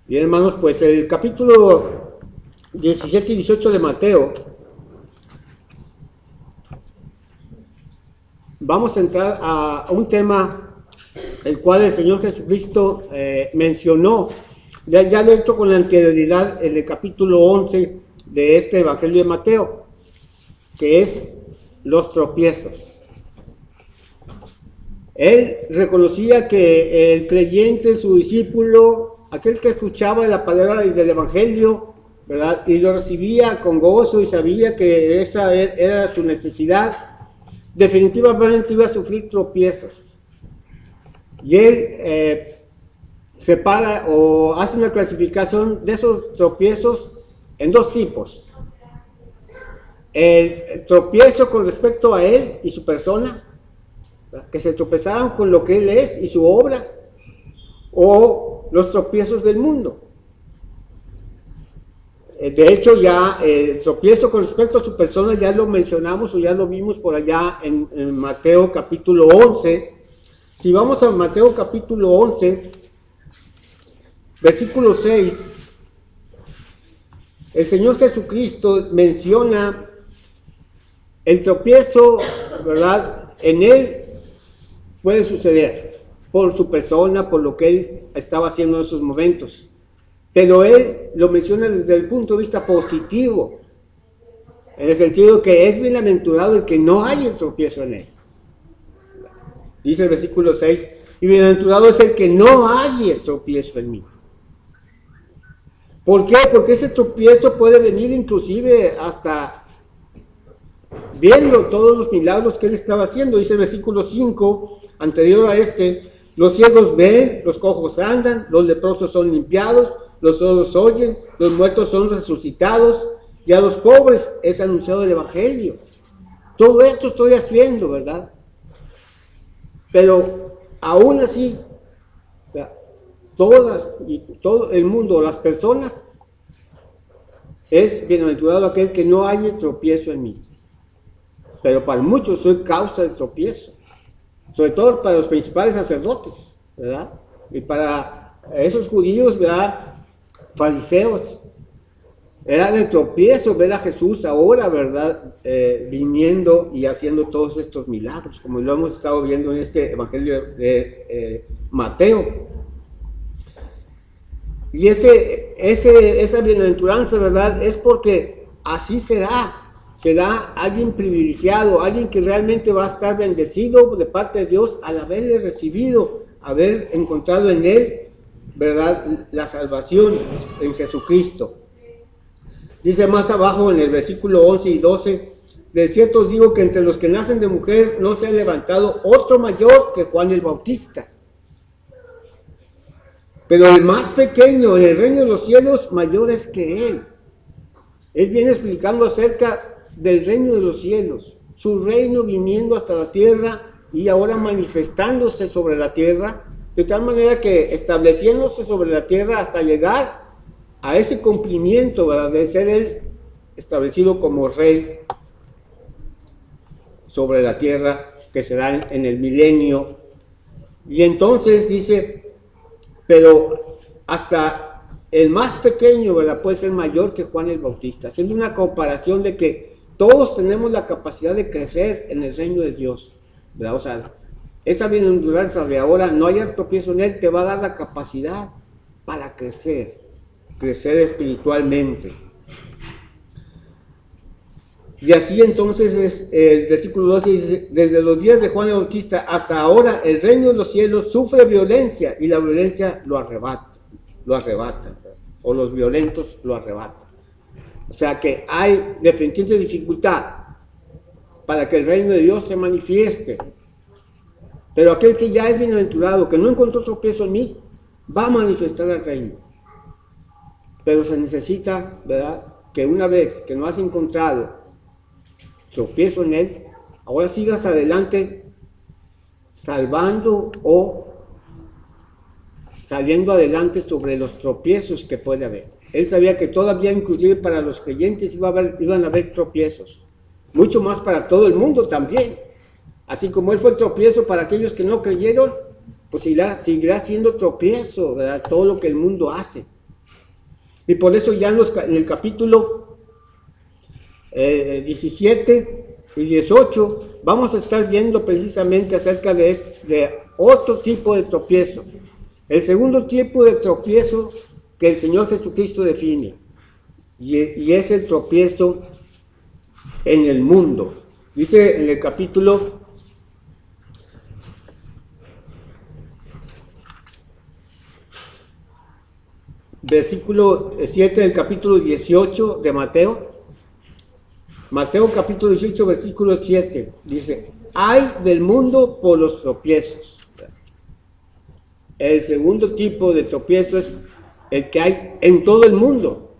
Bien, hermanos, pues el capítulo 17 y 18 de Mateo, vamos a entrar a un tema el cual el Señor Jesucristo mencionó, ya lo he hecho con anterioridad en el capítulo 11 de este Evangelio de Mateo, que es los tropiezos. Él reconocía que el creyente, su discípulo, aquel que escuchaba la palabra del Evangelio, ¿verdad? Y lo recibía con gozo y sabía que esa era su necesidad, definitivamente iba a sufrir tropiezos. Y él separa o hace una clasificación de esos tropiezos en dos tipos. El tropiezo con respecto a él y su persona, que se tropezaron con lo que él es y su obra, o los tropiezos del mundo. De hecho, ya el tropiezo con respecto a su persona ya lo mencionamos o ya lo vimos por allá en Mateo capítulo 11. Si vamos a Mateo capítulo 11, versículo 6, el Señor Jesucristo menciona el tropiezo, ¿verdad? En él puede suceder por su persona, por lo que él estaba haciendo en esos momentos. Pero él lo menciona desde el punto de vista positivo, en el sentido que es bienaventurado el que no haya el tropiezo en él. Dice el versículo 6, y bienaventurado es el que no haya el tropiezo en mí. ¿Por qué? Porque ese tropiezo puede venir inclusive hasta viendo todos los milagros que él estaba haciendo. Dice el versículo 5, anterior a este, los ciegos ven, los cojos andan, los leprosos son limpiados, los sordos oyen, los muertos son resucitados, y a los pobres es anunciado el Evangelio. Todo esto estoy haciendo, ¿verdad? Pero aún así, todo el mundo, las personas, es bienaventurado aquel que no haya tropiezo en mí. Pero para muchos soy causa del tropiezo, sobre todo para los principales sacerdotes, ¿verdad? Y para esos judíos, ¿verdad? Fariseos, era de tropiezo ver a Jesús ahora, ¿verdad? Viniendo y haciendo todos estos milagros, como lo hemos estado viendo en este Evangelio de Mateo. Y esa bienaventuranza, ¿verdad? Es porque así será alguien privilegiado, alguien que realmente va a estar bendecido de parte de Dios al haberle recibido, haber encontrado en él, ¿verdad?, la salvación en Jesucristo. Dice más abajo en el versículo 11 y 12, de cierto os digo que entre los que nacen de mujer no se ha levantado otro mayor que Juan el Bautista. Pero el más pequeño en el reino de los cielos mayor es que él. Él viene explicando acerca del reino de los cielos, su reino viniendo hasta la tierra y ahora manifestándose sobre la tierra, de tal manera que estableciéndose sobre la tierra hasta llegar a ese cumplimiento, ¿verdad?, de ser él establecido como rey sobre la tierra, que será en el milenio. Y entonces dice, pero hasta el más pequeño, ¿verdad?, puede ser mayor que Juan el Bautista, haciendo una comparación de que todos tenemos la capacidad de crecer en el reino de Dios, ¿verdad? O sea, esa bienaventuranza de ahora, no haya tropiezo en él, te va a dar la capacidad para crecer espiritualmente. Y así entonces es el versículo 12 dice, desde los días de Juan el Bautista hasta ahora el reino de los cielos sufre violencia y la violencia lo arrebata, o los violentos lo arrebatan. O sea que hay definitivamente dificultad para que el reino de Dios se manifieste. Pero aquel que ya es bienaventurado, que no encontró tropiezo en mí, va a manifestar el reino. Pero se necesita, ¿verdad?, que una vez que no has encontrado tropiezo en él, ahora sigas adelante salvando o saliendo adelante sobre los tropiezos que puede haber. Él sabía que todavía inclusive para los creyentes iban a haber tropiezos, mucho más para todo el mundo también. Así como él fue el tropiezo para aquellos que no creyeron, pues seguirá siendo tropiezo, ¿verdad?, todo lo que el mundo hace. Y por eso ya en el capítulo 17 y 18 vamos a estar viendo precisamente acerca de otro tipo de tropiezo. El segundo tipo de tropiezo que el Señor Jesucristo define, y es el tropiezo en el mundo. Dice en el capítulo versículo 7 del capítulo 18 de Mateo. Mateo capítulo 18 versículo 7 dice: hay del mundo por los tropiezos. El segundo tipo de tropiezo es el que hay en todo el mundo.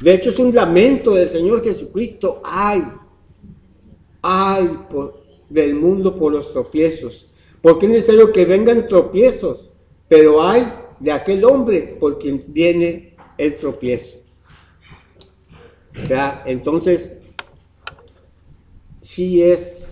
De hecho es un lamento del Señor Jesucristo: hay del mundo por los tropiezos, porque es necesario que vengan tropiezos, pero hay de aquel hombre por quien viene el tropiezo. O sea, entonces sí es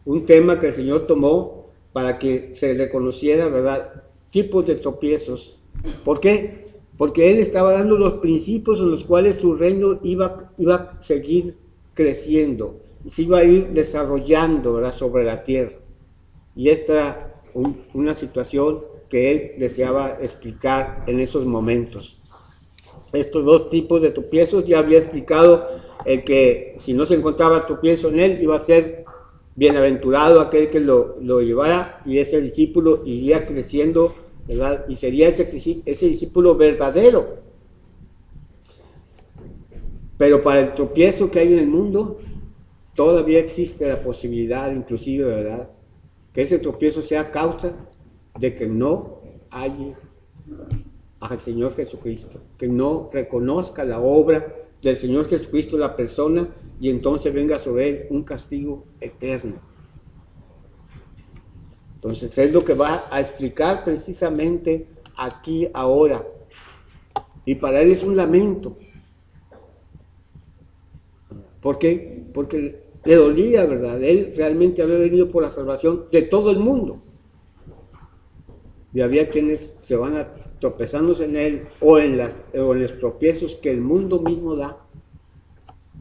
un tema que el Señor tomó para que se reconociera, ¿verdad?, tipos de tropiezos. ¿Por qué? Porque Él estaba dando los principios en los cuales su reino iba a seguir creciendo, se iba a ir desarrollando, ¿verdad?, sobre la tierra. Y esta era una situación que Él deseaba explicar en esos momentos. Estos dos tipos de tropiezos ya había explicado el que si no se encontraba tropiezo en él, iba a ser bienaventurado aquel que lo llevara, y ese discípulo iría creciendo, ¿verdad?, y sería ese discípulo verdadero. Pero para el tropiezo que hay en el mundo, todavía existe la posibilidad, inclusive, ¿verdad?, que ese tropiezo sea causa de que no hay al Señor Jesucristo, que no reconozca la obra del Señor Jesucristo, la persona, y entonces venga sobre él un castigo eterno. Entonces es lo que va a explicar precisamente aquí ahora, y para él es un lamento. ¿Por qué? Porque le dolía, ¿verdad? Él realmente había venido por la salvación de todo el mundo, y había quienes se van a tropezándose en él o en los tropiezos que el mundo mismo da,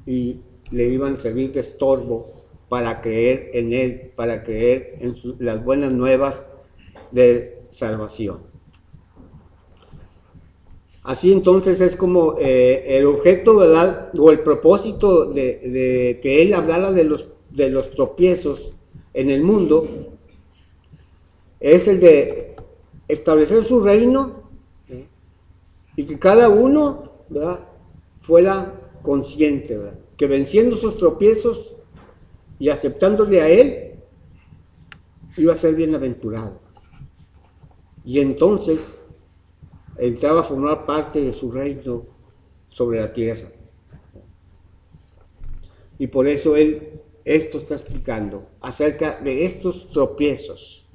y le iban a servir de estorbo para creer en él, para creer en las buenas nuevas de salvación. Así entonces es como el objeto, ¿verdad?, o el propósito de que él hablara de los tropiezos en el mundo, es el de establecer su reino, y que cada uno, ¿verdad?, fuera consciente, ¿verdad?, que venciendo esos tropiezos y aceptándole a él, iba a ser bienaventurado. Y entonces entraba a formar parte de su reino sobre la tierra. Y por eso él esto está explicando acerca de estos tropiezos.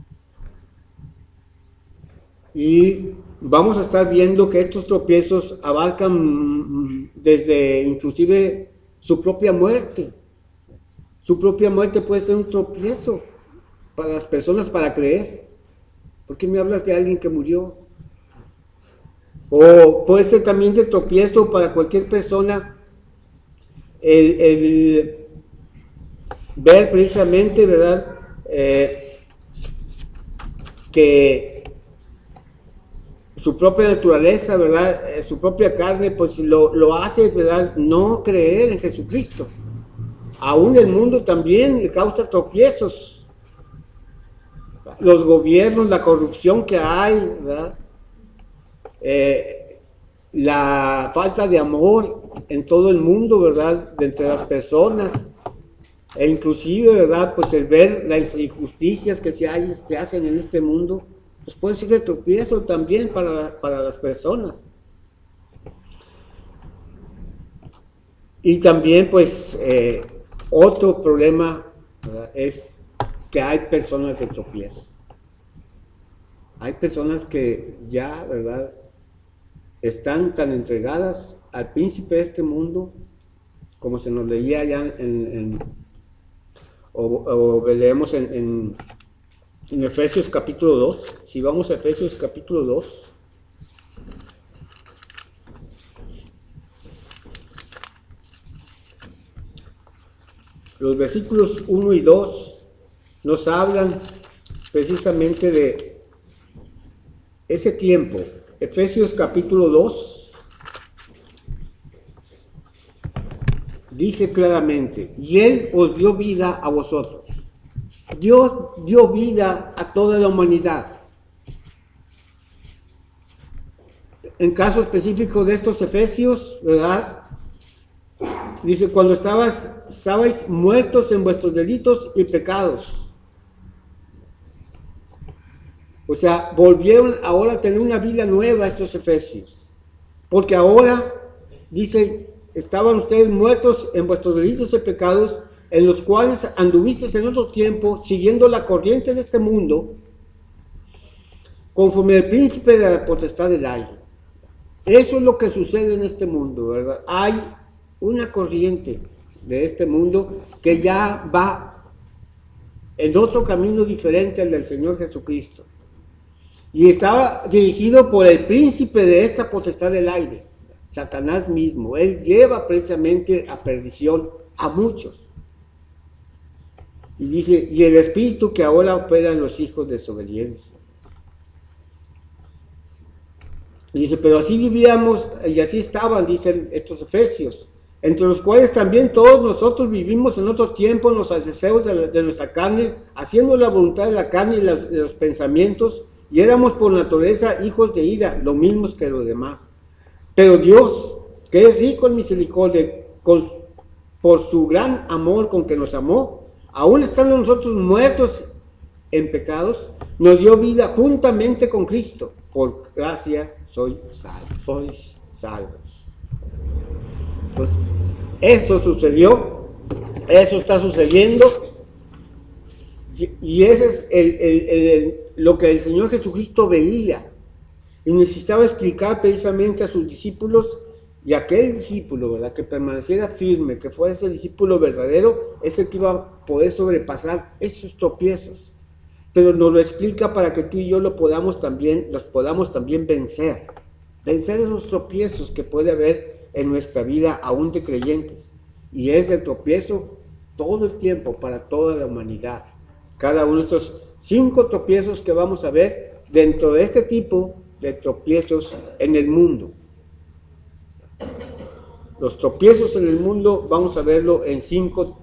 Y vamos a estar viendo que estos tropiezos abarcan desde inclusive su propia muerte. Su propia muerte puede ser un tropiezo para las personas para creer. ¿Por qué me hablas de alguien que murió? O puede ser también de tropiezo para cualquier persona el ver precisamente, ¿verdad?, que su propia naturaleza, ¿verdad?, su propia carne, pues lo hace, ¿verdad?, no creer en Jesucristo. Aún el mundo también le causa tropiezos. Los gobiernos, la corrupción que hay, ¿verdad?, la falta de amor en todo el mundo, ¿verdad?, de entre las personas, e inclusive, ¿verdad?, pues el ver las injusticias que se hacen en este mundo, pues puede ser de tropiezo también para las personas. Y también, pues, otro problema, ¿verdad?, es que hay personas de tropiezo. Hay personas que ya, ¿verdad?, están tan entregadas al príncipe de este mundo, como se nos leía ya o leemos en Efesios capítulo 2. Si vamos a Efesios capítulo 2, Los versículos 1 y 2 nos hablan precisamente de ese tiempo. Efesios capítulo 2 dice claramente, y Él os dio vida a vosotros. Dios dio vida a toda la humanidad. En caso específico de estos Efesios, ¿verdad? Dice, cuando estabais muertos en vuestros delitos y pecados. O sea, volvieron ahora a tener una vida nueva estos Efesios. Porque ahora, dice, estaban ustedes muertos en vuestros delitos y pecados, en los cuales anduvisteis en otro tiempo, siguiendo la corriente de este mundo, conforme al príncipe de la potestad del aire. Eso es lo que sucede en este mundo, ¿verdad? Hay una corriente de este mundo que ya va en otro camino diferente al del Señor Jesucristo. Y estaba dirigido por el príncipe de esta potestad del aire, Satanás mismo. Él lleva precisamente a perdición a muchos. Y dice, y el espíritu que ahora opera en los hijos de desobediencia. Y dice, pero así vivíamos y así estaban, dicen estos Efesios, entre los cuales también todos nosotros vivimos en otro tiempo en los deseos de nuestra carne, haciendo la voluntad de la carne y de los pensamientos, y éramos por naturaleza hijos de ira, lo mismos que los demás. Pero Dios, que es rico en misericordia, por su gran amor con que nos amó, aún estando nosotros muertos en pecados, nos dio vida juntamente con Cristo. Por gracia sois salvos. Pues eso sucedió, eso está sucediendo, y ese es lo que el Señor Jesucristo veía, y necesitaba explicar precisamente a sus discípulos, y aquel discípulo, ¿verdad?, que permaneciera firme, que fuera ese discípulo verdadero, es el que iba a poder sobrepasar esos tropiezos. Pero nos lo explica para que tú y yo los podamos también vencer esos tropiezos que puede haber en nuestra vida aún de creyentes. Y es el tropiezo todo el tiempo para toda la humanidad. Cada uno de estos 5 tropiezos que vamos a ver dentro de este tipo de tropiezos en el mundo. Los tropiezos en el mundo vamos a verlo en 5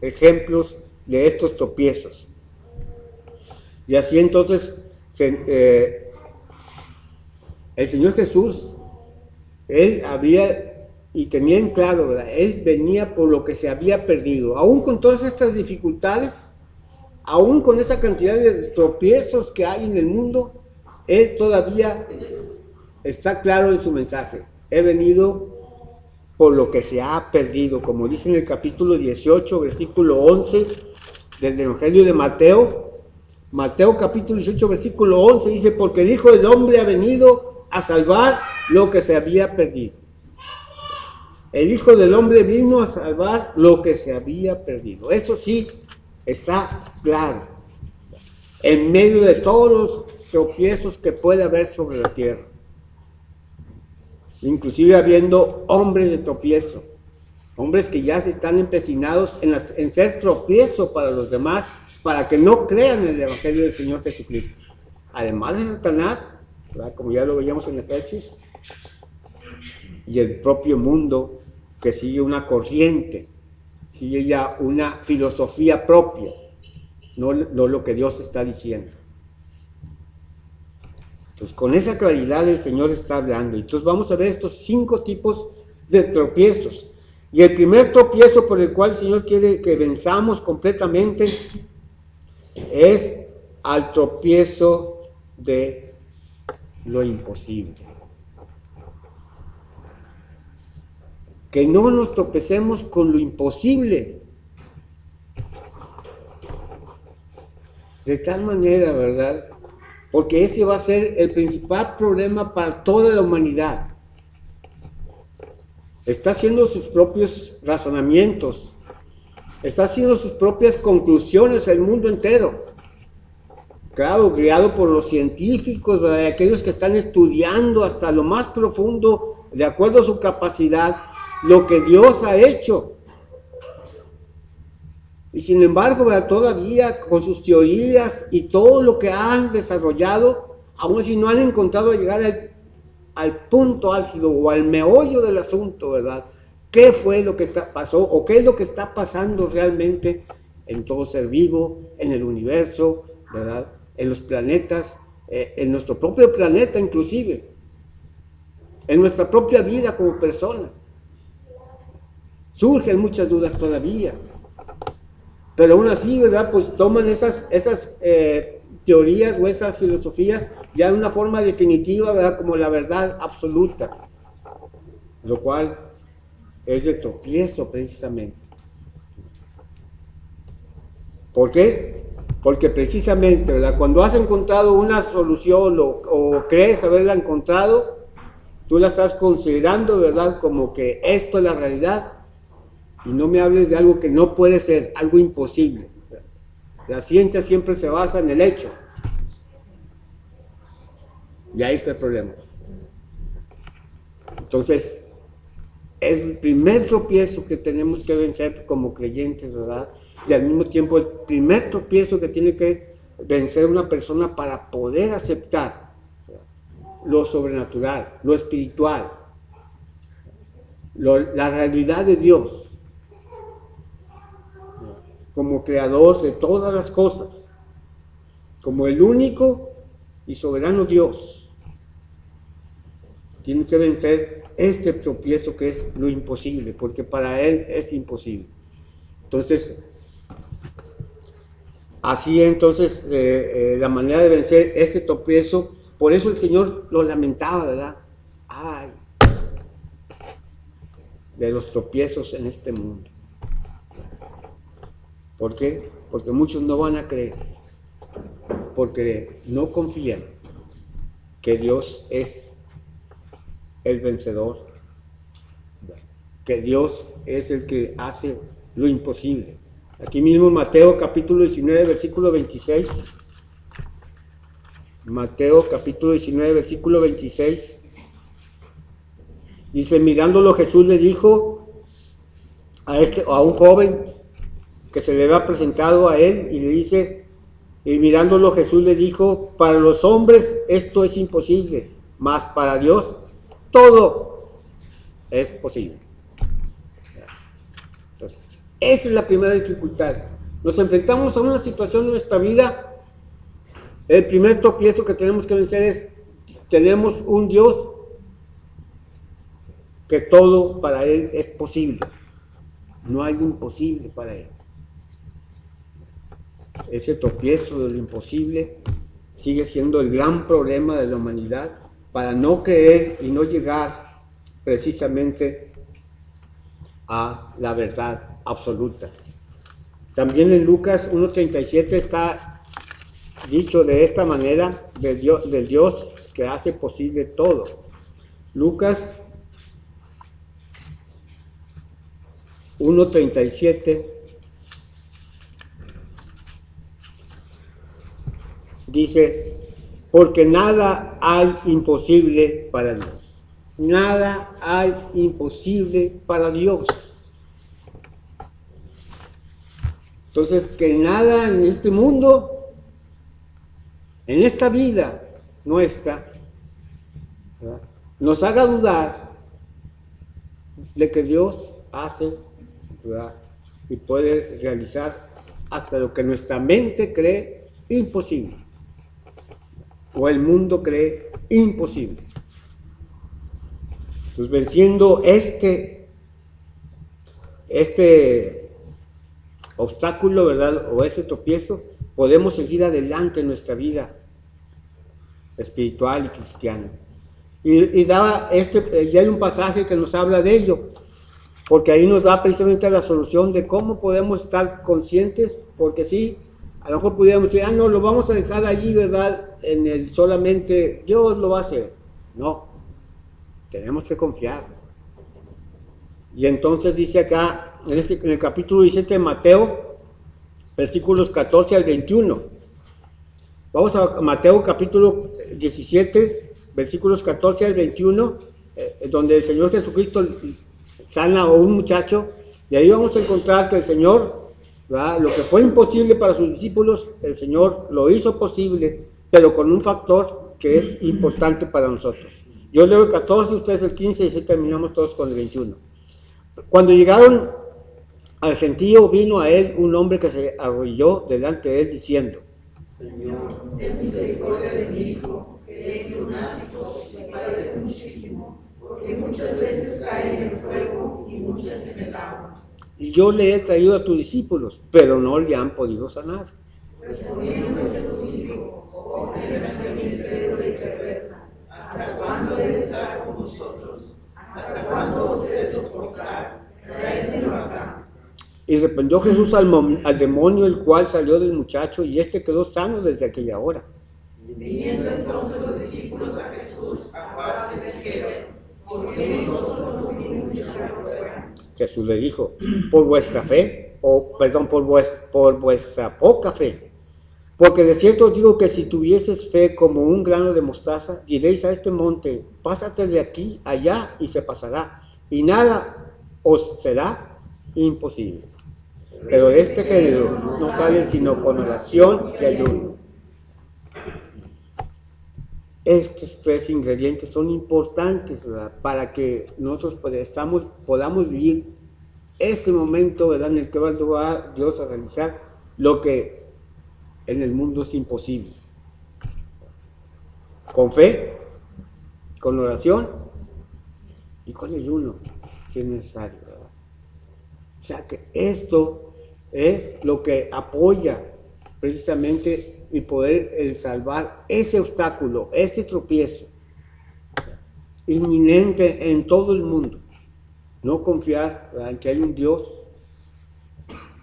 ejemplos de estos tropiezos. Y así entonces el Señor Jesús, Él había y tenía en claro, ¿verdad?, Él venía por lo que se había perdido. Aún con todas estas dificultades, aún con esa cantidad de tropiezos que hay en el mundo, Él todavía está claro en su mensaje. He venido por lo que se ha perdido, como dice en el capítulo 18, versículo 11 del Evangelio de Mateo. Mateo capítulo 18, versículo 11 dice, porque el Hijo del Hombre ha venido a salvar lo que se había perdido. El Hijo del Hombre vino a salvar lo que se había perdido. Eso sí, está claro. En medio de todos los tropiezos que puede haber sobre la tierra. Inclusive habiendo hombres de tropiezo. Hombres que ya se están empecinados en ser tropiezo para los demás, para que no crean en el Evangelio del Señor Jesucristo. Además de Satanás, ¿verdad?, como ya lo veíamos en Efesios, y el propio mundo que sigue una corriente, sigue ya una filosofía propia, no lo que Dios está diciendo. Entonces, con esa claridad el Señor está hablando. Entonces vamos a ver estos 5 tipos de tropiezos. Y el primer tropiezo por el cual el Señor quiere que venzamos completamente es al tropiezo de lo imposible. Que no nos tropecemos con lo imposible. De tal manera, ¿verdad?, porque ese va a ser el principal problema para toda la humanidad. Está haciendo sus propios razonamientos, está haciendo sus propias conclusiones el mundo entero. Claro, guiado por los científicos, ¿verdad?, aquellos que están estudiando hasta lo más profundo, de acuerdo a su capacidad, lo que Dios ha hecho. Y sin embargo, ¿verdad? Todavía con sus teorías y todo lo que han desarrollado, aún así no han encontrado llegar al punto álgido o al meollo del asunto, ¿verdad? ¿Qué fue lo que pasó o qué es lo que está pasando realmente en todo ser vivo, en el universo, ¿verdad? En los planetas, en nuestro propio planeta inclusive, en nuestra propia vida como personas? Surgen muchas dudas todavía, pero aún así, ¿verdad? Pues toman esas teorías o esas filosofías ya de una forma definitiva, ¿verdad? Como la verdad absoluta, lo cual es de tropiezo precisamente. ¿Por qué? Porque precisamente, ¿verdad? Cuando has encontrado una solución o crees haberla encontrado, tú la estás considerando, ¿verdad? Como que esto es la realidad, y no me hables de algo que no puede ser, algo imposible. La ciencia siempre se basa en el hecho. Y ahí está el problema. Entonces, es el primer tropiezo que tenemos que vencer como creyentes, ¿verdad? Y al mismo tiempo el primer tropiezo que tiene que vencer una persona para poder aceptar, ¿verdad?, lo sobrenatural, lo espiritual, la realidad de Dios como creador de todas las cosas, como el único y soberano Dios. Tiene que vencer este tropiezo que es lo imposible, porque para Él es imposible. Entonces, así entonces la manera de vencer este tropiezo, por eso el Señor lo lamentaba, ¿verdad? Ay, de los tropiezos en este mundo. ¿Por qué? Porque muchos no van a creer, porque no confían que Dios es el vencedor, que Dios es el que hace lo imposible. Aquí mismo Mateo capítulo 19, versículo 26. Mateo capítulo 19, versículo 26. Dice, mirándolo Jesús le dijo a un joven que se le había presentado a él, y le dice, y mirándolo Jesús le dijo, para los hombres esto es imposible, mas para Dios todo es posible. Entonces, esa es la primera dificultad. Nos enfrentamos a una situación en nuestra vida, el primer tropiezo que tenemos que vencer es, tenemos un Dios que todo para Él es posible. No hay imposible para Él. Ese tropiezo de lo imposible sigue siendo el gran problema de la humanidad para no creer y no llegar precisamente a la verdad absoluta. También en Lucas 1:37 está dicho de esta manera del Dios que hace posible todo. Lucas 1:37 dice, porque nada hay imposible para Dios. Nada hay imposible para Dios. Entonces, que nada en este mundo, en esta vida nuestra, ¿verdad?, nos haga dudar de que Dios hace, ¿verdad?, y puede realizar hasta lo que nuestra mente cree imposible, o el mundo cree imposible. Pues venciendo este obstáculo, ¿verdad?, o ese tropiezo, podemos seguir adelante en nuestra vida espiritual y cristiana. Y ya hay un pasaje que nos habla de ello, porque ahí nos da precisamente la solución de cómo podemos estar conscientes, porque sí, a lo mejor pudiéramos decir, no, lo vamos a dejar allí, ¿verdad?, en el solamente Dios lo va a hacer. No, tenemos que confiar. Y entonces dice acá, en el capítulo 17 de Mateo, versículos 14 al 21. Vamos a Mateo capítulo 17, versículos 14 al 21, donde el Señor Jesucristo sana a un muchacho, y ahí vamos a encontrar que el Señor ¿verdad? Lo que fue imposible para sus discípulos, el Señor lo hizo posible, pero con un factor que es importante para nosotros. Yo leo el 14, ustedes el 15 y así terminamos todos con el 21. Cuando llegaron al gentío, vino a él un hombre que se arrodilló delante de él diciendo: Señor, ten misericordia de mi hijo, que es lunático y padece muchísimo, porque muchas veces cae en el fuego y muchas en el agua. Y yo le he traído a tus discípulos, pero no le han podido sanar. Respondiendo Jesús dijo: oh generación incrédula y perversa, ¿hasta cuándo he de estar con vosotros? ¿Hasta cuándo os he de soportar? Traédmelo acá. Y reprendió Jesús al demonio, el cual salió del muchacho, y éste quedó sano desde aquella hora. Viniendo entonces los discípulos a Jesús, aparte le dijeron: ¿por qué nosotros no pudimos echarlo fuera? Jesús le dijo: por vuestra fe, por vuestra poca fe. Porque de cierto os digo que si tuvieses fe como un grano de mostaza, diréis a este monte: pásate de aquí allá, y se pasará, y nada os será imposible. Pero de este género no sale sino con oración y ayuno. Estos tres ingredientes son importantes, ¿verdad?, para que nosotros podamos vivir ese momento, ¿verdad?, en el que va Dios a realizar lo que en el mundo es imposible. Con fe, con oración y con ayuno, si es necesario, ¿verdad? O sea que esto es lo que apoya precisamente el poder salvar ese obstáculo, ese tropiezo inminente en todo el mundo. No confiar, ¿verdad?, en que hay un Dios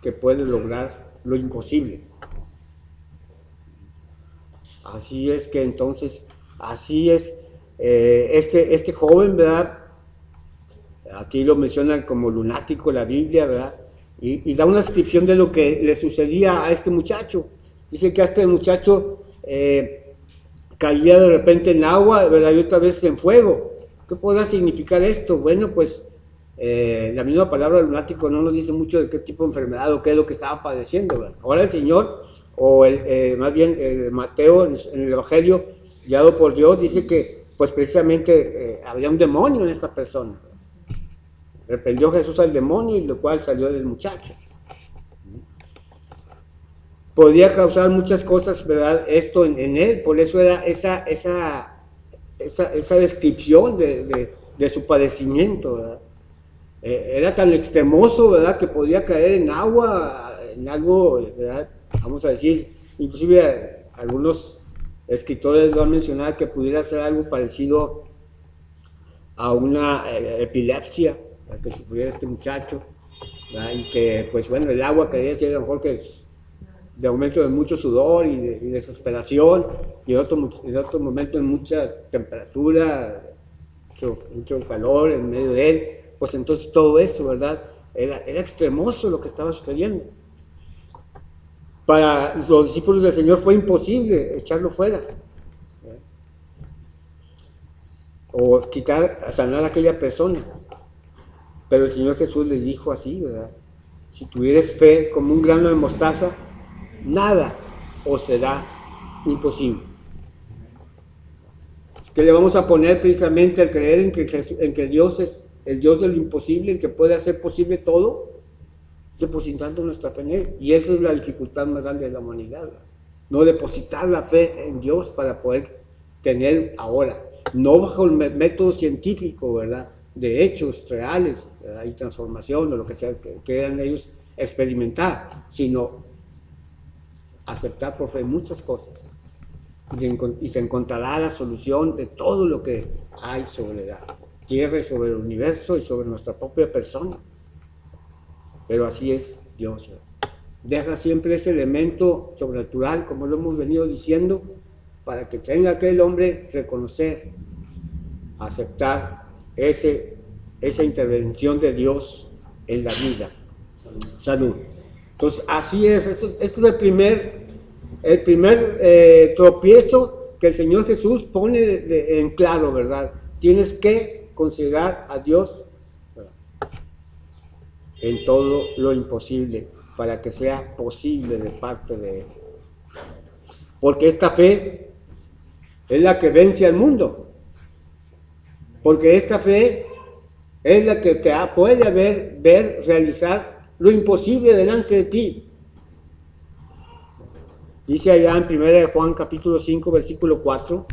que puede lograr lo imposible. Así es que entonces, así es, este joven, ¿verdad?, aquí lo mencionan como lunático la Biblia, ¿verdad?, y da una descripción de lo que le sucedía a este muchacho. Dice que a este muchacho caía de repente en agua, ¿verdad?, y otra vez en fuego. ¿Qué podrá significar esto? Bueno, pues la misma palabra lunático no nos dice mucho de qué tipo de enfermedad o qué es lo que estaba padeciendo, ¿verdad? Ahora el Señor, o más bien Mateo en el Evangelio, guiado por Dios, dice que pues precisamente había un demonio en esta persona. Reprendió Jesús al demonio, y lo cual salió del muchacho. Podría causar muchas cosas, ¿verdad?, esto en él. Por eso era esa descripción de su padecimiento, ¿verdad? Era tan extremoso, ¿verdad?, que podía caer en agua, en algo, ¿verdad?, vamos a decir, inclusive algunos escritores lo han mencionado, que pudiera ser algo parecido a una epilepsia, ¿verdad?, que sufriera este muchacho, ¿verdad?, y que, pues bueno, el agua quería decir a lo mejor que de aumento de mucho sudor y desesperación, y en otro momento en mucha temperatura, mucho calor en medio de él. Pues entonces todo esto, ¿verdad?, era extremoso lo que estaba sucediendo. Para los discípulos del Señor fue imposible echarlo fuera, ¿verdad?, o sanar a aquella persona. Pero el Señor Jesús les dijo así, ¿verdad?: si tuvieres fe como un grano de mostaza, nada os será imposible. Que le vamos a poner precisamente al creer en que Dios es el Dios de lo imposible, el que puede hacer posible todo, depositando nuestra fe en Él. Y esa es la dificultad más grande de la humanidad, ¿verdad?, no depositar la fe en Dios para poder tener ahora, no bajo el método científico, ¿verdad?, de hechos reales, ¿verdad?, y transformación o lo que sea que quieran ellos experimentar, sino aceptar por fe muchas cosas, y se encontrará la solución de todo lo que hay sobre la tierra y sobre el universo y sobre nuestra propia persona. Pero así es Dios, ¿verdad? Deja siempre ese elemento sobrenatural, como lo hemos venido diciendo, para que tenga aquel hombre reconocer, aceptar esa intervención de Dios en la vida. Salud. Entonces, así es, esto es el primer tropiezo que el Señor Jesús pone en claro, ¿verdad? Tienes que considerar a Dios, ¿verdad?, en todo lo imposible para que sea posible de parte de Él. Porque esta fe es la que vence al mundo. Porque esta fe es la que te puede ver realizar lo imposible delante de ti. Dice allá en 1 de Juan capítulo 5 versículo 4.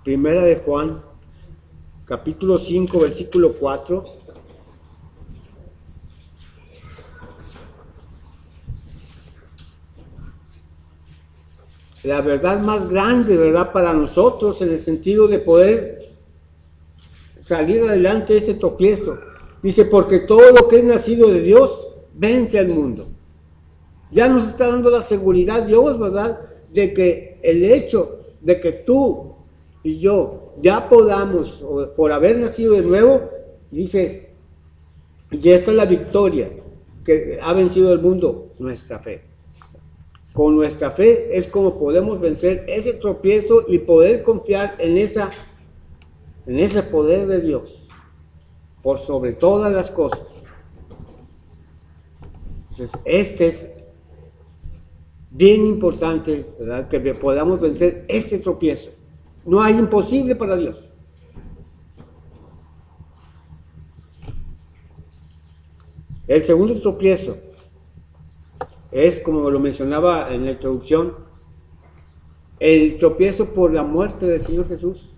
1 de Juan capítulo 5 versículo 4. La verdad más grande, ¿verdad? Para nosotros en el sentido de poder salir adelante de ese tropiezo. Dice, porque todo lo que es nacido de Dios vence al mundo. Ya nos está dando la seguridad Dios, ¿verdad? De que el hecho de que tú y yo ya podamos, por haber nacido de nuevo, dice, y esta es la victoria que ha vencido el mundo, nuestra fe. Con nuestra fe es como podemos vencer ese tropiezo y poder confiar en ese poder de Dios, por sobre todas las cosas. Entonces, este es bien importante, ¿verdad? Que podamos vencer este tropiezo. No hay imposible para Dios. El segundo tropiezo es, como lo mencionaba en la introducción, el tropiezo por la muerte del Señor Jesús.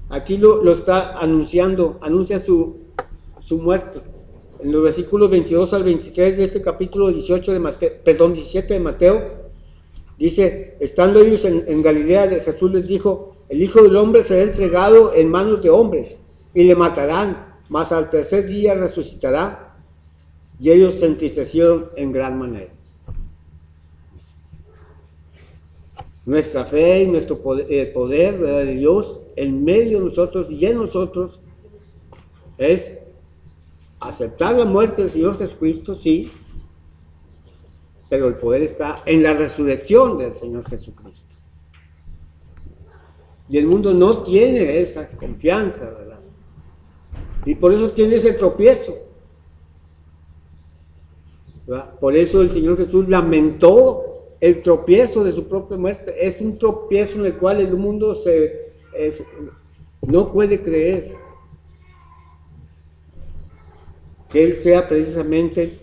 Aquí lo está anunciando, anuncia su muerte. En los versículos 22 al 23 de este capítulo 17 de Mateo, dice, estando ellos en Galilea, Jesús les dijo, el Hijo del Hombre será entregado en manos de hombres, y le matarán, mas al tercer día resucitará. Y ellos se entristecieron en gran manera. Nuestra fe y nuestro poder ¿verdad? De Dios en medio de nosotros y en nosotros es aceptar la muerte del Señor Jesucristo, sí, pero el poder está en la resurrección del Señor Jesucristo. Y el mundo no tiene esa confianza, ¿verdad? Y por eso tiene ese tropiezo. ¿Verdad? Por eso el Señor Jesús lamentó el tropiezo de su propia muerte. Es un tropiezo en el cual el mundo no puede creer que Él sea precisamente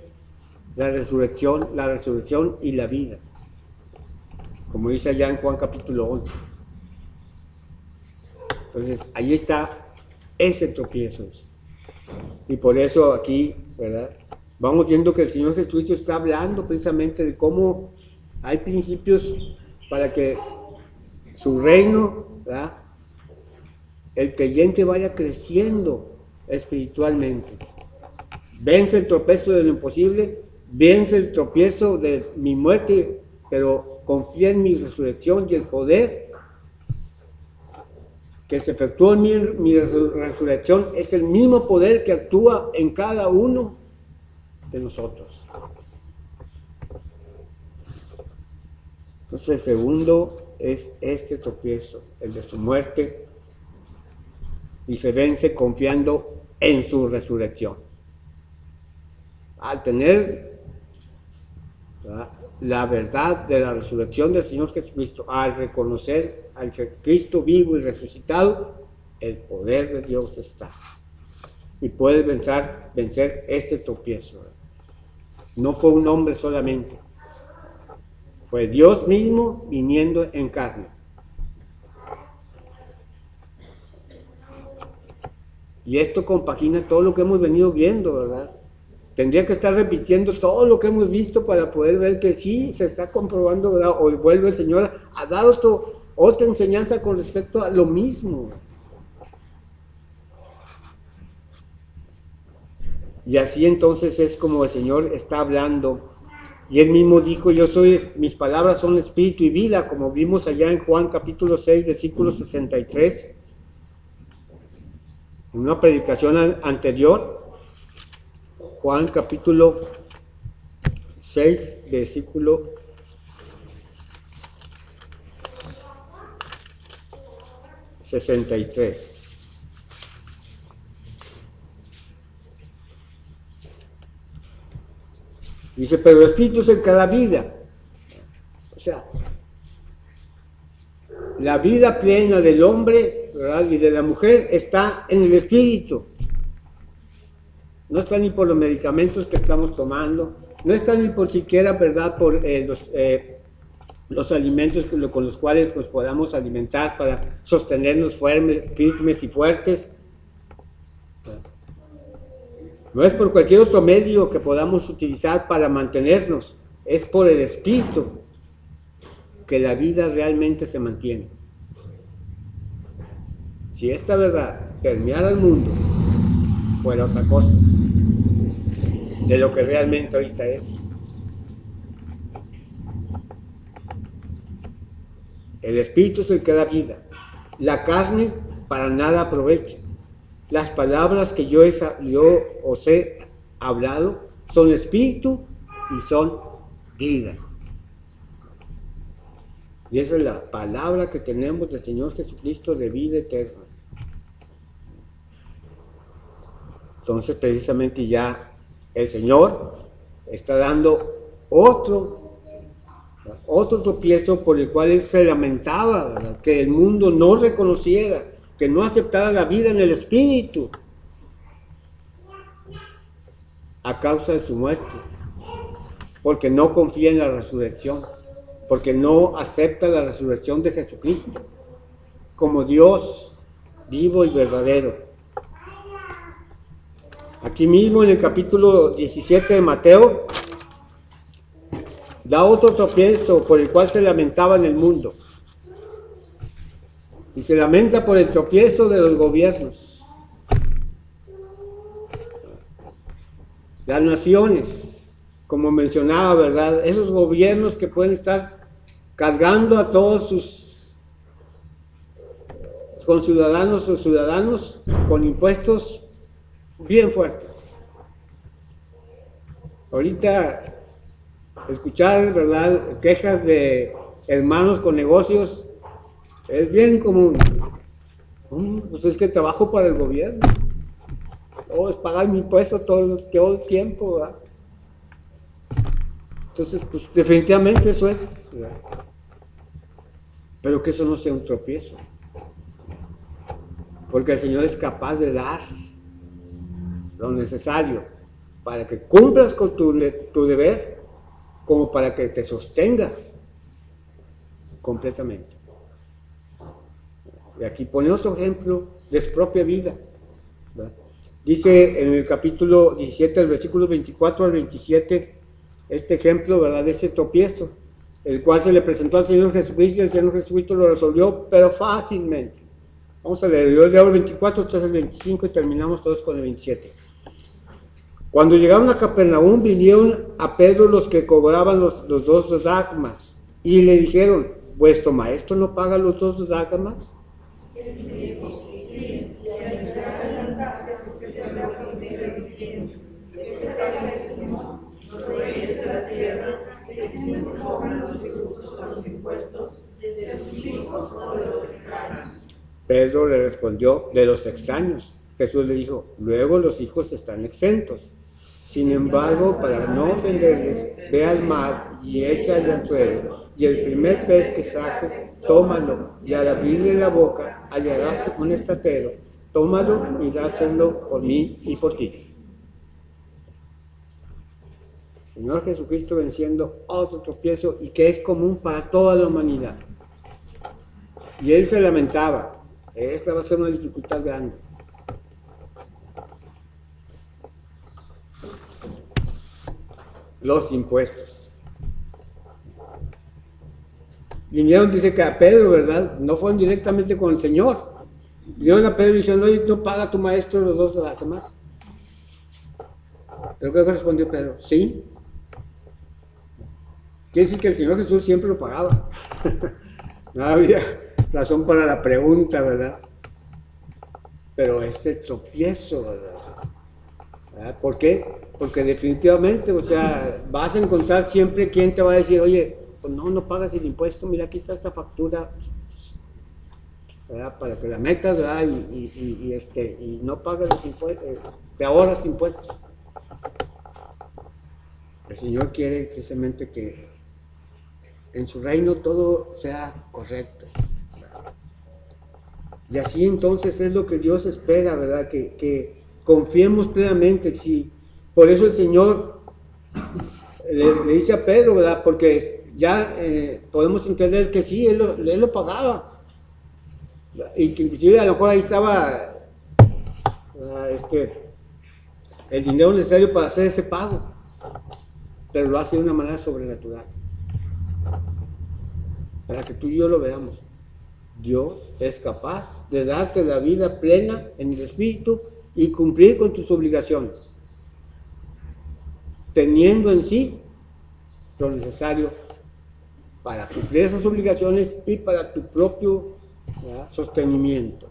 la resurrección y la vida, como dice allá en Juan capítulo 11. Entonces, ahí está ese tropiezo. Y por eso aquí, ¿verdad? Vamos viendo que el Señor Jesucristo está hablando precisamente de cómo hay principios para que su reino, ¿verdad? El creyente vaya creciendo espiritualmente. Vence el tropiezo de lo imposible, vence el tropiezo de mi muerte, pero confía en mi resurrección y el poder que se efectuó en mi resurrección es el mismo poder que actúa en cada uno de nosotros. Entonces el segundo es este tropiezo, el de su muerte, y se vence confiando en su resurrección. Al tener la verdad de la resurrección del Señor Jesucristo, al reconocer al Cristo vivo y resucitado, el poder de Dios está. Y puedes vencer este tropiezo. No fue un hombre solamente, fue Dios mismo viniendo en carne. Y esto compagina todo lo que hemos venido viendo, ¿verdad? Tendría que estar repitiendo todo lo que hemos visto para poder ver que sí se está comprobando, ¿verdad? O vuelve el Señor a dar otra enseñanza con respecto a lo mismo. Y así entonces es como el Señor está hablando. Y Él mismo dijo, mis palabras son espíritu y vida, como vimos allá en Juan capítulo 6, versículo 63. En una predicación anterior, Juan capítulo 6, versículo 63. Dice, pero el Espíritu es el que da vida. O sea, la vida plena del hombre, ¿verdad?, y de la mujer está en el Espíritu. No está ni por los medicamentos que estamos tomando, no está ni por siquiera, ¿verdad?, por los alimentos con los cuales nos podamos alimentar para sostenernos firmes y fuertes. No es por cualquier otro medio que podamos utilizar para mantenernos, es por el Espíritu que la vida realmente se mantiene. Si esta verdad permeara al mundo, fuera otra cosa de lo que realmente ahorita es. El Espíritu es el que da vida. La carne para nada aprovecha. Las palabras que yo os he hablado son espíritu y son vida. Y esa es la palabra que tenemos del Señor Jesucristo de vida eterna. Entonces, precisamente ya el Señor está dando otro tropiezo por el cual Él se lamentaba, ¿verdad?, que el mundo no reconociera, que no aceptara la vida en el Espíritu a causa de su muerte, porque no confía en la resurrección, porque no acepta la resurrección de Jesucristo como Dios vivo y verdadero. Aquí mismo en el capítulo 17 de Mateo da otro tropiezo por el cual se lamentaba en el mundo, y se lamenta por el tropiezo de los gobiernos, las naciones, como mencionaba, ¿verdad?, esos gobiernos que pueden estar cargando a todos sus conciudadanos o ciudadanos con impuestos bien fuertes. Ahorita escuchar, ¿verdad?, quejas de hermanos con negocios es bien común. Pues es que trabajo para el gobierno, es pagar mi impuesto todo el tiempo, ¿verdad? Entonces, pues definitivamente eso es, ¿verdad? Pero que eso no sea un tropiezo, porque el Señor es capaz de dar lo necesario para que cumplas con tu deber, como para que te sostenga completamente. Y aquí pone otro ejemplo de su propia vida, ¿verdad? Dice en el capítulo 17, el versículo 24 al 27, este ejemplo, ¿verdad?, de ese tropiezo, el cual se le presentó al Señor Jesucristo, y el Señor Jesucristo lo resolvió, pero fácilmente. Vamos a leer, yo leo el 24, entonces el 25 y terminamos todos con el 27. Cuando llegaron a Capernaum, vinieron a Pedro los que cobraban los 2 dracmas, y le dijeron, ¿vuestro maestro no paga los 2 dracmas? Pedro le respondió, de los extraños. Jesús le dijo, luego los hijos están exentos. Sin embargo, para no ofenderles, ve al mar y echa el anzuelo, y el primer pez que saques, tómalo, y al abrirle la boca hallarás un estatero, tómalo y dáselo por mí y por ti. Señor Jesucristo venciendo otro tropiezo y que es común para toda la humanidad. Y él se lamentaba, esta va a ser una dificultad grande. Los impuestos. Vinieron, dice que a Pedro, ¿verdad? No fueron directamente con el Señor. Vinieron a Pedro y dijeron, oye, ¿no paga tu maestro los 2 dracmas? ¿Pero qué respondió Pedro? Sí. Quiere decir que el Señor Jesús siempre lo pagaba. No había razón para la pregunta, ¿verdad? Pero este tropiezo, ¿verdad? ¿Por qué? Porque definitivamente, o sea, vas a encontrar siempre quien te va a decir, oye, pues no pagas el impuesto, mira, aquí está esta factura, ¿verdad?, para que la metas, ¿verdad?, y no pagas los impuestos, te ahorras impuestos. El Señor quiere precisamente que en su reino todo sea correcto. Y así entonces es lo que Dios espera, ¿verdad? Que confiemos plenamente. Si, por eso el Señor le dice a Pedro, ¿verdad? Porque ya podemos entender que sí, él lo pagaba. Y que inclusive a lo mejor ahí estaba el dinero necesario para hacer ese pago. Pero lo hace de una manera sobrenatural. Para que tú y yo lo veamos. Dios es capaz de darte la vida plena en el Espíritu y cumplir con tus obligaciones, teniendo en sí lo necesario para cumplir esas obligaciones y para tu propio, ¿verdad?, sostenimiento.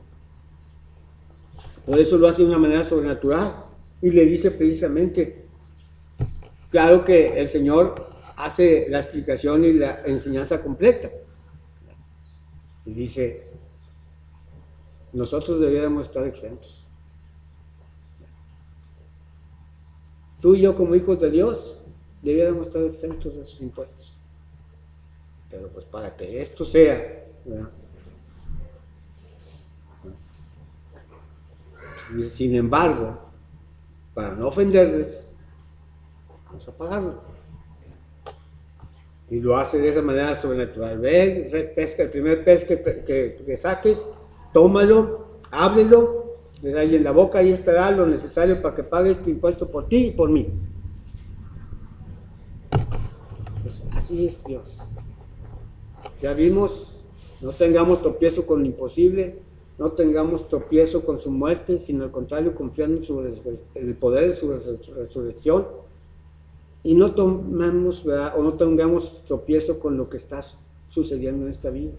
Por eso lo hace de una manera sobrenatural y le dice precisamente, claro que el Señor hace la explicación y la enseñanza completa. Y dice, nosotros debiéramos estar exentos. Tú y yo como hijos de Dios debiéramos estar exentos de sus impuestos. Pero pues para que esto sea, ¿verdad?, y sin embargo, para no ofenderles, vamos a pagarlo. Y lo hace de esa manera sobrenatural. Ve, pesca, el primer pez que saques, tómalo, háblelo, le da ahí en la boca, ahí estará lo necesario para que pagues tu impuesto por ti y por mí. Pues así es Dios. Ya vimos, no tengamos tropiezo con lo imposible, no tengamos tropiezo con su muerte, sino al contrario, confiando en el poder de su resurrección. Y no tomemos, ¿verdad?, o no tengamos tropiezo con lo que está sucediendo en esta vida.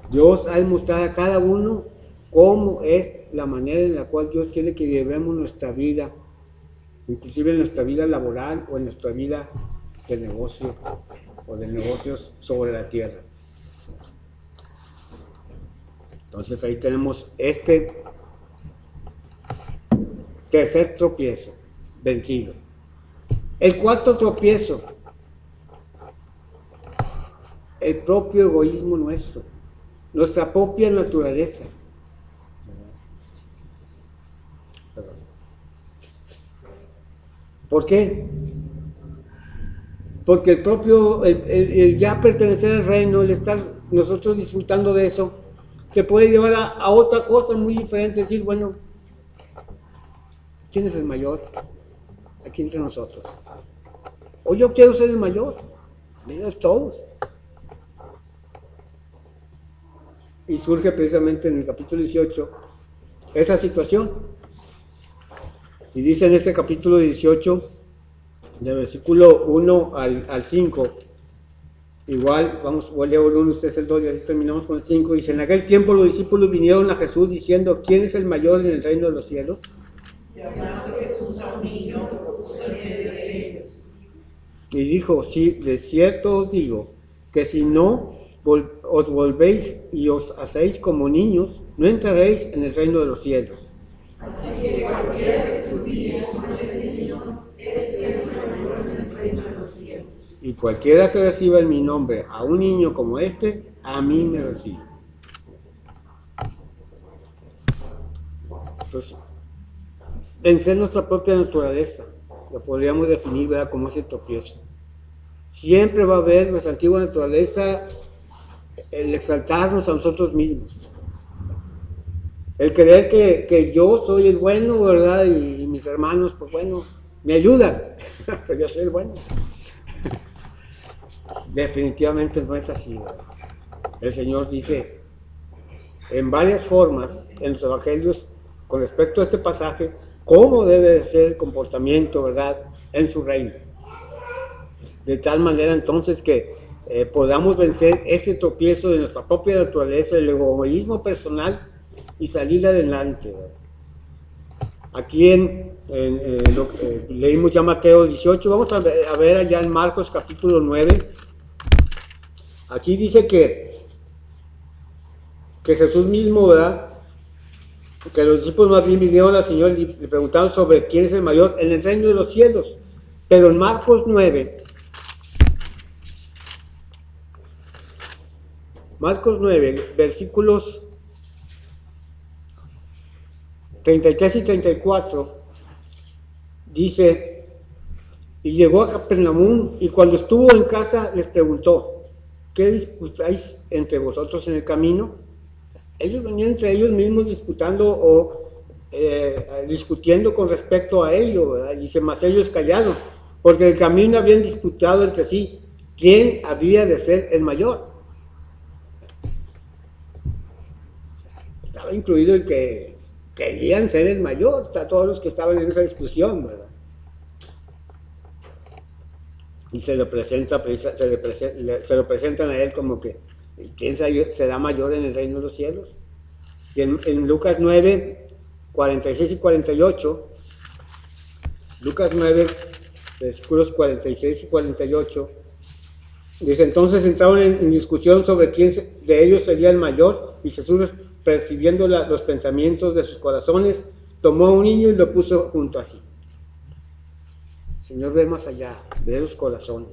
Dios ha demostrado a cada uno cómo es la manera en la cual Dios quiere que llevemos nuestra vida, inclusive en nuestra vida laboral o en nuestra vida de negocio o de negocios sobre la tierra. Entonces ahí tenemos este tercer tropiezo vencido. El cuarto tropiezo, el propio egoísmo nuestro, nuestra propia naturaleza. ¿Por qué? Porque el propio, el ya pertenecer al reino, el estar nosotros disfrutando de eso, se puede llevar a otra cosa muy diferente, decir, bueno, ¿quién es el mayor aquí entre nosotros? O yo quiero ser el mayor, menos todos. Y surge precisamente en el capítulo 18 esa situación. Y dice en ese capítulo 18, del versículo 1 al 5, igual, voy a leer el 1, ustedes el 2, y así terminamos con el 5. Dice, en aquel tiempo los discípulos vinieron a Jesús diciendo, ¿quién es el mayor en el reino de los cielos? Llamando Jesús a un niño, lo puso en medio de ellos. Y dijo, sí, de cierto os digo, que si no os volvéis y os hacéis como niños, no entraréis en el reino de los cielos. Así que cualquiera que se humille como este niño, este es mayor en el reino de los cielos. Y cualquiera que reciba en mi nombre a un niño como este, a mí me recibe. Entonces, vencer nuestra propia naturaleza, lo podríamos definir, ¿verdad?, como ese tropiezo. Siempre va a haber nuestra antigua naturaleza, el exaltarnos a nosotros mismos, el creer que yo soy el bueno, ¿verdad?, y mis hermanos, pues bueno, me ayudan, pero yo soy el bueno. Definitivamente no es así, ¿verdad? El Señor dice en varias formas en los evangelios con respecto a este pasaje cómo debe de ser el comportamiento, ¿verdad?, en su reino, de tal manera entonces que podamos vencer ese tropiezo de nuestra propia naturaleza, el egoísmo personal, y salir adelante, ¿verdad? Aquí leímos ya Mateo 18, vamos a ver allá en Marcos capítulo 9. Aquí dice que Jesús mismo, ¿verdad?, que los discípulos más bien vinieron al Señor y le preguntaron sobre quién es el mayor en el reino de los cielos. Pero en Marcos 9, versículos 33 y 34, dice: y llegó a Capernaum, y cuando estuvo en casa les preguntó: ¿qué disputáis entre vosotros en el camino? Ellos venían entre ellos mismos disputando o discutiendo con respecto a ello, ¿verdad? Dice: mas ellos callaron, porque en el camino habían disputado entre sí quién había de ser el mayor. Estaba incluido el que querían ser el mayor, o sea, todos los que estaban en esa discusión, ¿verdad? Y se lo presentan a él como que ¿quién será mayor en el reino de los cielos? Y en Lucas 9, 46 y 48, Lucas 9, versículos 46 y 48, dice: entonces entraron en discusión sobre quién de ellos sería el mayor, y Jesús, percibiendo los pensamientos de sus corazones, tomó a un niño y lo puso junto a sí. El Señor ve más allá, ve los corazones.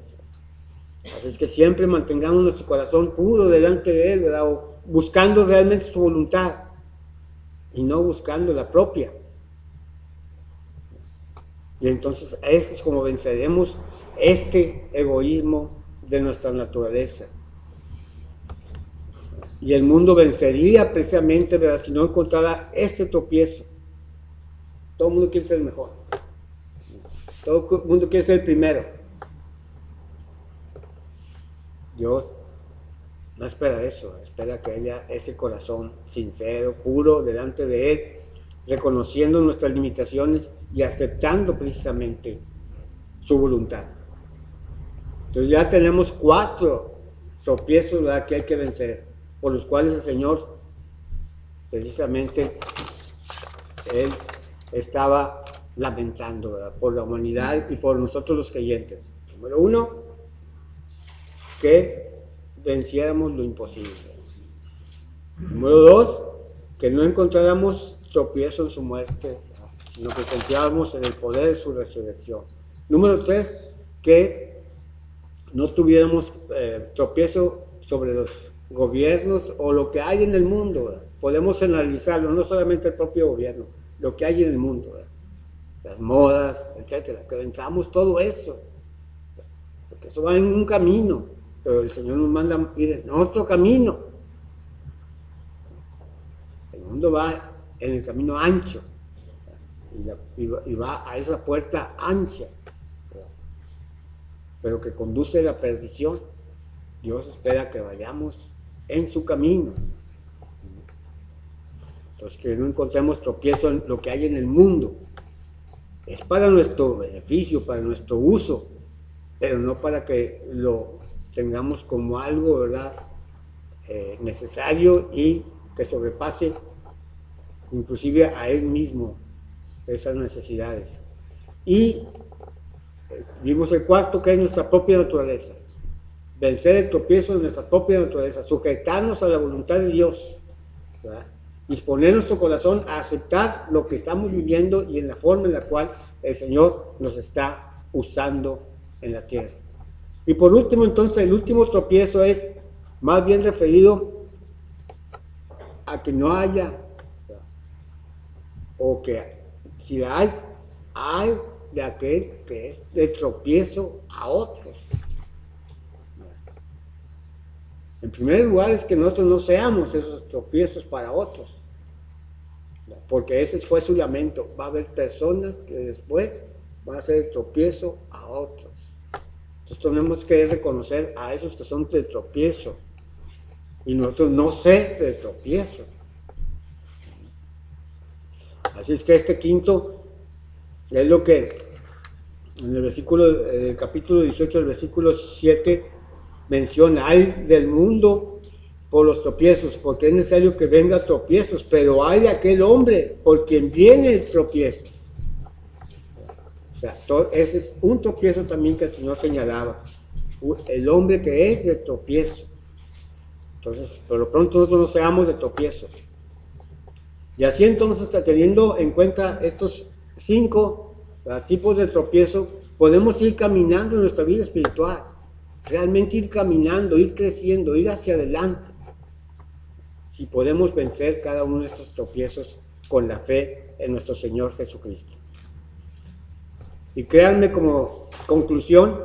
Así es que siempre mantengamos nuestro corazón puro delante de Él, ¿verdad? O buscando realmente su voluntad y no buscando la propia. Y entonces es como venceremos este egoísmo de nuestra naturaleza. Y el mundo vencería precisamente, ¿verdad?, si no encontrara este tropiezo. Todo el mundo quiere ser el mejor. Todo el mundo quiere ser el primero. Dios no espera eso, espera que haya ese corazón sincero, puro, delante de Él, reconociendo nuestras limitaciones y aceptando precisamente su voluntad. Entonces ya tenemos 4 tropiezos, ¿verdad?, que hay que vencer, por los cuales el Señor, precisamente, Él estaba lamentando, ¿verdad?, por la humanidad y por nosotros los creyentes. Número 1, que venciéramos lo imposible. Número 2, que no encontráramos tropiezo en su muerte, sino que confiáramos en el poder de su resurrección. Número 3, que no tuviéramos tropiezo sobre los gobiernos o lo que hay en el mundo, ¿verdad? Podemos analizarlo, no solamente el propio gobierno, lo que hay en el mundo, ¿verdad?, las modas, etcétera, que venzamos todo eso, porque eso va en un camino, pero el Señor nos manda ir en otro camino. El mundo va en el camino ancho y va a esa puerta ancha, pero que conduce a la perdición. Dios espera que vayamos en su camino. Entonces, que no encontremos tropiezo en lo que hay en el mundo. Es para nuestro beneficio, para nuestro uso, pero no para que lo tengamos como algo, ¿verdad?, necesario y que sobrepase inclusive a Él mismo esas necesidades. Y vimos el cuarto, que es nuestra propia naturaleza. Vencer el tropiezo de nuestra propia naturaleza, sujetarnos a la voluntad de Dios, ¿verdad?, disponer nuestro corazón a aceptar lo que estamos viviendo y en la forma en la cual el Señor nos está usando en la tierra. Y por último, entonces, el último tropiezo es más bien referido a que no haya, o que si hay de aquel que es de tropiezo a otros. En primer lugar es que nosotros no seamos esos tropiezos para otros, porque ese fue su lamento. Va a haber personas que después van a ser el tropiezo a otros. Entonces tenemos que reconocer a esos que son de tropiezo y nosotros no ser de tropiezo. Así es que este quinto es lo que en el capítulo 18, el versículo 7 menciona: hay del mundo por los tropiezos, porque es necesario que venga tropiezos, pero hay de aquel hombre por quien viene el tropiezo. O sea, ese es un tropiezo también que el Señor señalaba, el hombre que es de tropiezo. Entonces, por lo pronto nosotros no seamos de tropiezos. Y así entonces, teniendo en cuenta estos 5 tipos de tropiezo, podemos ir caminando en nuestra vida espiritual, realmente ir caminando, ir creciendo, ir hacia adelante, si podemos vencer cada uno de estos tropiezos con la fe en nuestro Señor Jesucristo. Y créanme, como conclusión,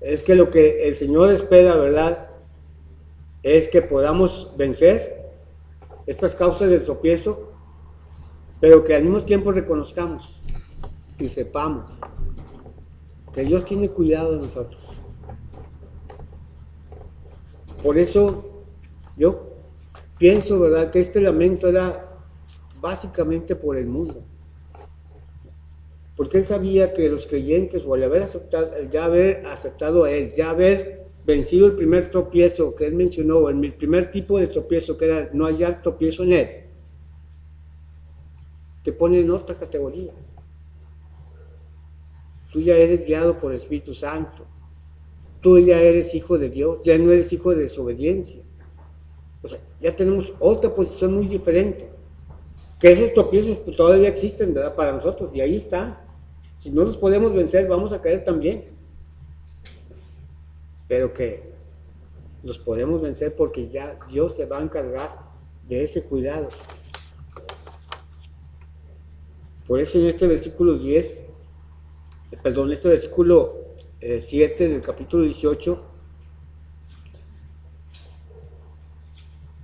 es que lo que el Señor espera, ¿verdad?, es que podamos vencer estas causas de tropiezo, pero que al mismo tiempo reconozcamos y sepamos que Dios tiene cuidado de nosotros. Por eso yo pienso, ¿verdad?, que este lamento era básicamente por el mundo, porque él sabía que los creyentes, o al haber aceptado a él, ya haber vencido el primer tropiezo que él mencionó, el primer tipo de tropiezo, que era no hallar tropiezo en él, te pone en otra categoría. Tú ya eres guiado por el Espíritu Santo, tú ya eres hijo de Dios, ya no eres hijo de desobediencia. O sea, ya tenemos otra posición muy diferente. Que esos tropiezos pues, todavía existen, ¿verdad?, para nosotros, y ahí están. Si no los podemos vencer, vamos a caer también. Pero que los podemos vencer porque ya Dios se va a encargar de ese cuidado. Por eso en este versículo 7 del capítulo 18,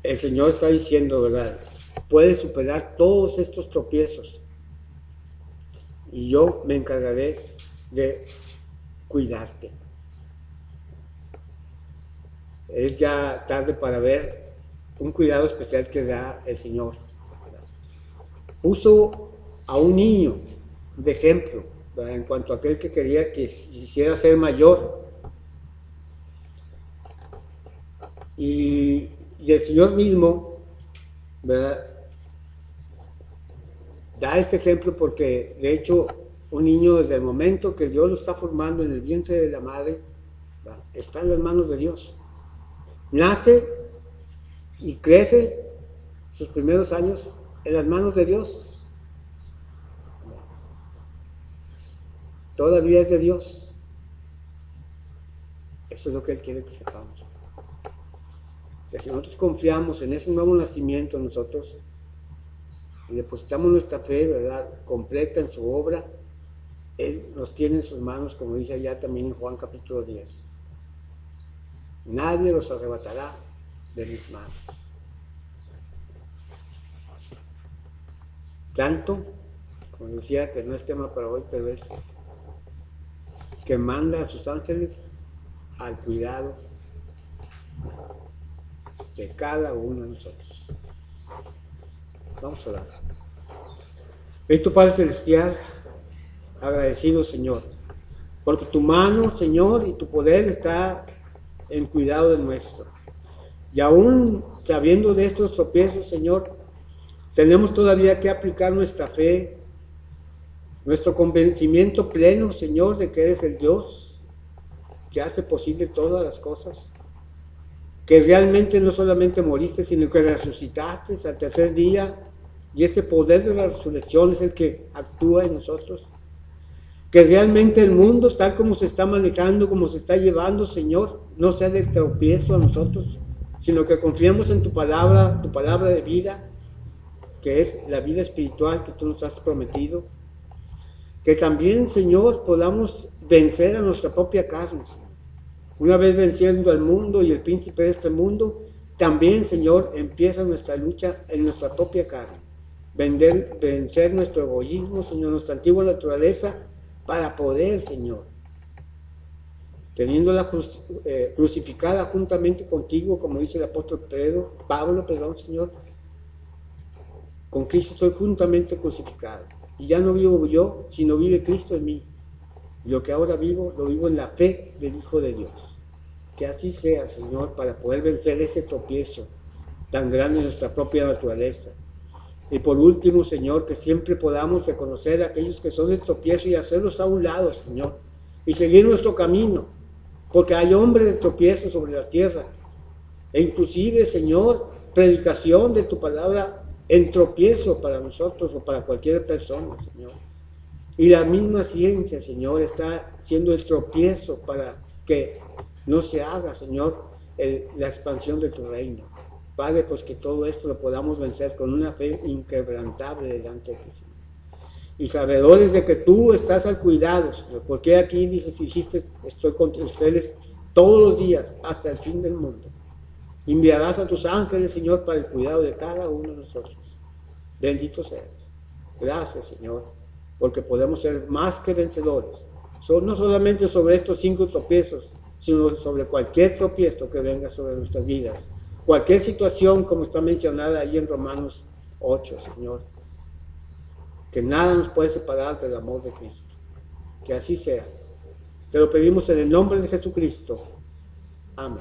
el Señor está diciendo, ¿verdad?, puedes superar todos estos tropiezos y yo me encargaré de cuidarte. Es ya tarde para ver un cuidado especial que da el Señor. Puso a un niño de ejemplo, ¿verdad?, en cuanto a aquel que quería que quisiera ser mayor. Y el Señor mismo, ¿verdad?, da este ejemplo porque, de hecho, un niño desde el momento que Dios lo está formando en el vientre de la madre, ¿verdad?, está en las manos de Dios. Nace y crece sus primeros años en las manos de Dios. Todavía es de Dios. Eso es lo que Él quiere que sepamos. Que si nosotros confiamos en ese nuevo nacimiento nosotros y depositamos nuestra fe, ¿verdad?, completa en su obra, Él nos tiene en sus manos, como dice allá también en Juan capítulo 10. Nadie los arrebatará de mis manos. Tanto, como decía, que no es tema para hoy, pero es que manda a sus ángeles al cuidado de cada uno de nosotros. Vamos a orar. Bendito Padre Celestial, agradecido, Señor, porque tu mano, Señor, y tu poder está en cuidado de nuestro. Y aún sabiendo de estos tropiezos, Señor, tenemos todavía que aplicar nuestra fe, nuestro convencimiento pleno, Señor, de que eres el Dios que hace posible todas las cosas, que realmente no solamente moriste, sino que resucitaste al tercer día, y este poder de la resurrección es el que actúa en nosotros. Que realmente el mundo, tal como se está manejando, como se está llevando, Señor, no sea de tropiezo a nosotros, sino que confiemos en tu palabra de vida, que es la vida espiritual que tú nos has prometido. Que también, Señor, podamos vencer a nuestra propia carne. Una vez venciendo al mundo y el príncipe de este mundo, también, Señor, empieza nuestra lucha en nuestra propia carne. Vencer nuestro egoísmo, Señor, nuestra antigua naturaleza, para poder, Señor, teniéndola crucificada juntamente contigo, como dice el apóstol Pablo, Señor, con Cristo estoy juntamente crucificado. Y ya no vivo yo, sino vive Cristo en mí. Y lo que ahora vivo, lo vivo en la fe del Hijo de Dios. Que así sea, Señor, para poder vencer ese tropiezo tan grande en nuestra propia naturaleza. Y por último, Señor, que siempre podamos reconocer a aquellos que son el tropiezo y hacerlos a un lado, Señor, y seguir nuestro camino, porque hay hombres de tropiezo sobre la tierra, e inclusive, Señor, predicación de tu palabra en tropiezo para nosotros o para cualquier persona, Señor. Y la misma ciencia, Señor, está siendo el tropiezo para que no se haga, Señor, la expansión de tu reino. Padre, pues que todo esto lo podamos vencer con una fe inquebrantable delante de ti, Señor. Y sabedores de que tú estás al cuidado, Señor, porque aquí dices, estoy contra ustedes todos los días hasta el fin del mundo. Enviarás a tus ángeles, Señor, para el cuidado de cada uno de nosotros. Bendito seas. Gracias, Señor, porque podemos ser más que vencedores. No solamente sobre estos 5 tropiezos, sino sobre cualquier tropiezo que venga sobre nuestras vidas. Cualquier situación, como está mencionada ahí en Romanos 8, Señor. Que nada nos puede separar del amor de Cristo. Que así sea. Te lo pedimos en el nombre de Jesucristo. Amén.